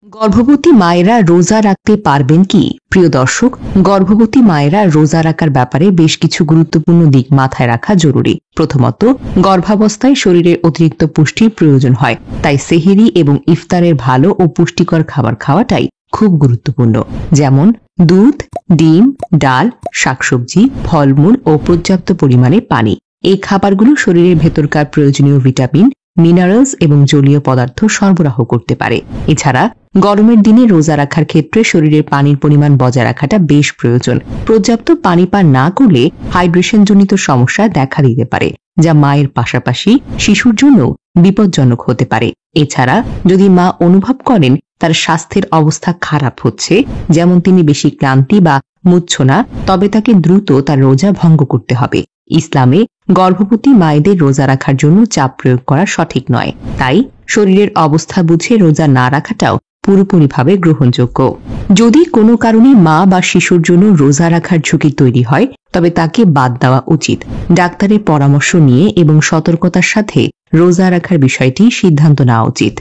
গর্ভবতী মায়েরা রোজা রাখতে পারবেন কি? প্রিয় দর্শক, গর্ভবতী মায়েরা রোজা রাখার ব্যাপারে বেশ কিছু গুরুত্বপূর্ণ দিক মাথায় রাখা জরুরি। প্রথমত, গর্ভাবস্থায় শরীরে অতিরিক্ত পুষ্টির প্রয়োজন হয়, তাই সেহরি এবং ইফতারের ভালো ও পুষ্টিকর খাবার খাওয়াটাই খুব গুরুত্বপূর্ণ। যেমন দুধ, ডিম, ডাল, শাকসবজি, ফলমূল ও পর্যাপ্ত পরিমাণে পানি। এই খাবারগুলো শরীরের ভেতরকার প্রয়োজনীয় ভিটামিন, মিনারেলস এবং জলীয় পদার্থ সরবরাহ করতে পারে। এছাড়া গরমের দিনে রোজা রাখার ক্ষেত্রে শরীরের পানির পরিমাণ বজায় রাখাটা বেশ প্রয়োজন। পর্যাপ্ত পানি পান না করলে হাইড্রেশনজনিত সমস্যা দেখা দিতে পারে, যা মায়ের পাশাপাশি শিশুর জন্য বিপজ্জনক হতে পারে। এছাড়া যদি মা অনুভব করেন তার স্বাস্থ্যের অবস্থা খারাপ হচ্ছে, যেমন তিনি বেশি ক্লান্তি বা মুচ্ছনা, তবে তাকে দ্রুত তার রোজা ভঙ্গ করতে হবে। ইসলামে গর্ভবতী মায়েদের রোজা রাখার জন্য চাপ প্রয়োগ করা সঠিক নয়, তাই শরীরের অবস্থা বুঝে রোজা না রাখাটাও পুরোপুরিভাবে গ্রহণযোগ্য। যদি কোনো কারণে মা বা শিশুর জন্য রোজা রাখার ঝুঁকি তৈরি হয়, তবে তাকে বাদ দেওয়া উচিত। ডাক্তারের পরামর্শ নিয়ে এবং সতর্কতার সাথে রোজা রাখার বিষয়টি সিদ্ধান্ত নেওয়া উচিত।